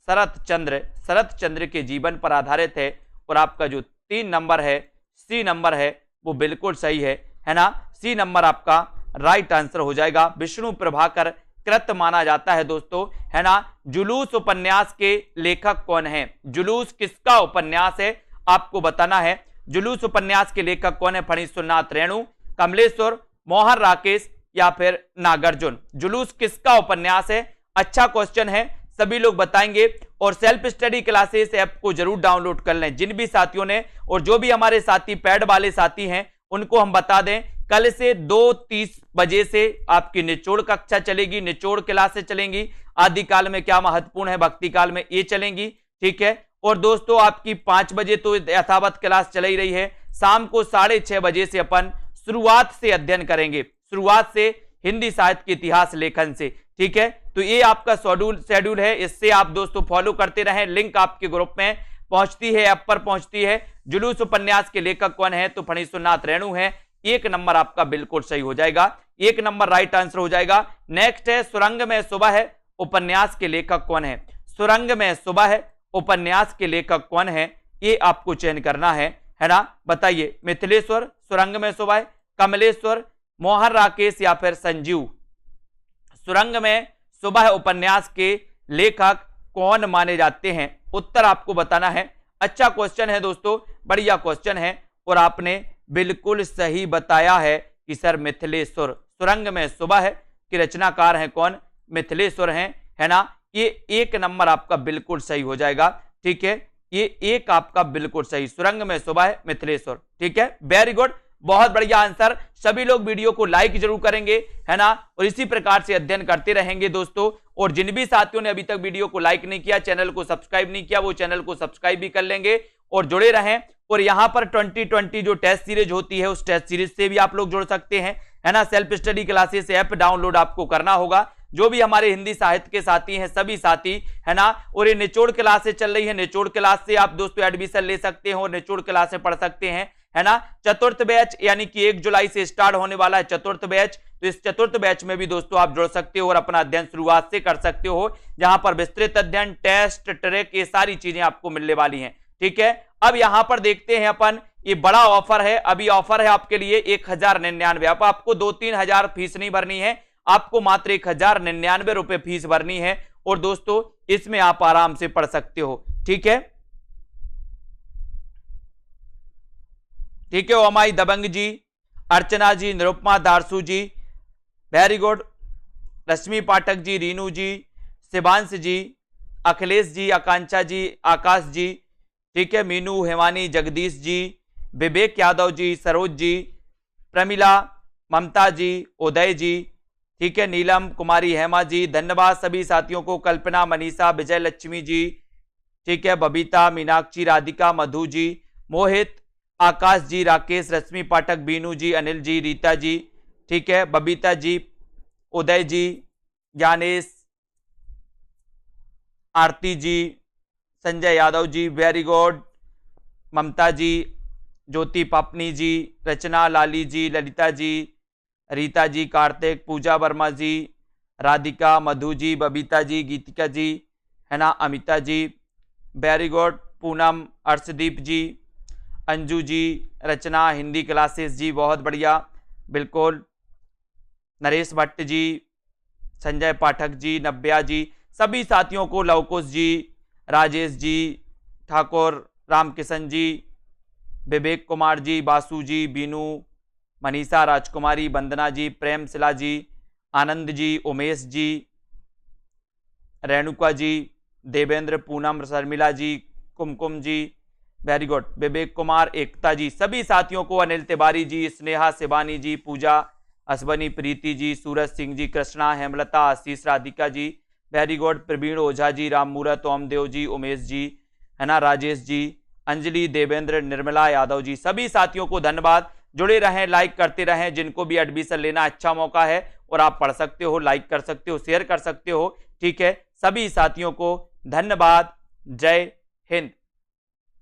शरत चंद्र के जीवन पर आधारित है। और आपका जो 3 नंबर है, सी नंबर है, वो बिल्कुल सही है ना। सी नंबर आपका राइट आंसर हो जाएगा। विष्णु प्रभाकर कृत माना जाता है दोस्तों, है ना। जुलूस उपन्यास के लेखक कौन है, जुलूस किसका उपन्यास है आपको बताना है। जुलूस उपन्यास के लेखक कौन है, फणीश्वरनाथ रेणु, कमलेश्वर, मोहन राकेश या फिर नागार्जुन। जुलूस किसका उपन्यास है, अच्छा क्वेश्चन है, सभी लोग बताएंगे। और सेल्फ स्टडी क्लासेस ऐप को जरूर डाउनलोड कर लें जिन भी साथियों ने, और जो भी हमारे साथी पैड वाले साथी हैं उनको हम बता दें कल से 2:30 बजे से आपकी निचोड़ कक्षा चलेगी, निचोड़ क्लासेस चलेंगी। आदिकाल में क्या महत्वपूर्ण है, भक्ति काल में ये चलेंगी, ठीक है। और दोस्तों आपकी 5 बजे तो यथावत क्लास चल ही रही है, शाम को 6:30 बजे से अपन शुरुआत से अध्ययन करेंगे, शुरुआत से हिंदी साहित्य के इतिहास लेखन से, ठीक है। तो ये आपका शेड्यूल है, इससे आप दोस्तों फॉलो करते रहें। लिंक आपके ग्रुप में पहुंचती है, ऐप पर पहुंचती है। जुलूस उपन्यास के लेखक कौन है, तो फणीश्वरनाथ रेणु है। 1 नंबर आपका बिल्कुल सही हो जाएगा, 1 नंबर राइट आंसर हो जाएगा। नेक्स्ट है सुरंग में सुबह है उपन्यास के लेखक कौन है। सुरंग में सुबह है उपन्यास के लेखक कौन है, ये आपको चयन करना है ना। बताइए, मिथिलेश्वर, सुरंग में सुबह, कमलेश्वर, मोहन राकेश या फिर संजीव। सुरंग में सुबह उपन्यास के लेखक कौन माने जाते हैं? उत्तर आपको बताना है। अच्छा क्वेश्चन है दोस्तों, बढ़िया क्वेश्चन है और आपने बिल्कुल सही बताया है कि सर मिथिलेश्वर, सुरंग में सुबह के रचनाकार हैं कौन? मिथिलेश्वर हैं, है ना। ये 1 नंबर आपका बिल्कुल सही हो जाएगा, ठीक है। ये 1 आपका बिल्कुल सही, सुरंग में सुबह मिथिलेश्वर, ठीक है। वेरी गुड, बहुत बढ़िया आंसर। सभी लोग वीडियो को लाइक जरूर करेंगे, है ना, और इसी प्रकार से अध्ययन करते रहेंगे दोस्तों। और जिन भी साथियों ने अभी तक वीडियो को लाइक नहीं किया, चैनल को सब्सक्राइब नहीं किया, वो चैनल को सब्सक्राइब भी कर लेंगे और जुड़े रहें। और यहां पर 2020 जो टेस्ट सीरीज होती है, उस टेस्ट सीरीज से भी आप लोग जुड़ सकते हैं, है ना। Self study classes app download आपको करना होगा। जो भी हमारे हिंदी साहित्य के साथी हैं, सभी साथी, है ना। और ये निचोड़ क्लासेस चल रही है, निचोड़ क्लास से आप दोस्तों एडमिशन ले सकते हैं और निचोड़ क्लासें पढ़ सकते हैं, है ना। चतुर्थ बैच यानी कि 1 जुलाई से स्टार्ट होने वाला है चतुर्थ बैच, तो इस चतुर्थ बैच में भी दोस्तों आप जुड़ सकते हो और अपना अध्ययन शुरुआत से कर सकते हो, जहां पर विस्तृत अध्ययन, टेस्ट, ट्रैक, ये सारी चीजें आपको मिलने वाली हैं, ठीक है। अब यहां पर देखते हैं अपन, ये बड़ा ऑफर है, अभी ऑफर है आपके लिए 1099। अब आपको 2-3 हजार फीस नहीं भरनी है, आपको मात्र 1099 रुपए फीस भरनी है और दोस्तों इसमें आप आराम से पढ़ सकते हो, ठीक है। ठीक है, ओमाई दबंग जी, अर्चना जी, निरुपमा दारसू जी, वेरी गुड, रश्मि पाठक जी, रीनू जी, शिवांश जी, अखिलेश जी, आकांक्षा जी, आकाश जी, ठीक है, मीनू, हेमानी, जगदीश जी, विवेक यादव जी, सरोज जी, प्रमिला, ममता जी, उदय जी, ठीक है, नीलम कुमारी, हेमा जी, धन्यवाद सभी साथियों को। कल्पना, मनीषा, विजय लक्ष्मी जी, ठीक है, बबीता, मीनाक्षी, राधिका, मधु जी, मोहित, आकाश जी, राकेश, रश्मि पाठक, बीनू जी, अनिल जी, रीता जी, ठीक है, बबीता जी, उदय जी, ज्ञानेश, आरती जी, संजय यादव जी, वेरी गुड, ममता जी, ज्योति पापनी जी, रचना, लाली जी, ललिता जी, रीता जी, कार्तिक, पूजा वर्मा जी, राधिका, मधु जी, बबीता जी, गीतिका जी, है ना, अमिता जी, वेरी गुड, पूनम, अर्शदीप जी, अंजू जी, रचना, हिंदी क्लासेस जी, बहुत बढ़िया, बिल्कुल, नरेश भट्ट जी, संजय पाठक जी, नव्या जी, सभी साथियों को, लवकुश जी, राजेश जी, ठाकुर, रामकिशन जी, विवेक कुमार जी, बासु जी, बीनू, मनीषा, राजकुमारी, वंदना जी, प्रेम शिला जी, आनंद जी, उमेश जी, रेणुका जी, देवेंद्र, पूनम, शर्मिला जी, कुमकुम जी, वेरी गुड, विवेक कुमार, एकता जी, सभी साथियों को, अनिल तिवारी जी, स्नेहा, शिवानी जी, पूजा, अश्वनी, प्रीति जी, सूरज सिंह जी, कृष्णा, हेमलता, आशीष, राधिका जी, वेरी गुड, प्रवीण ओझा जी, राम मूरत, ओमदेव जी, उमेश जी, है ना, राजेश जी, अंजलि, देवेंद्र, निर्मला यादव जी, सभी साथियों को धन्यवाद। जुड़े रहें, लाइक करते रहें। जिनको भी एडमिशन लेना, अच्छा मौका है और आप पढ़ सकते हो, लाइक कर सकते हो, शेयर कर सकते हो, ठीक है। सभी साथियों को धन्यवाद। जय हिंद।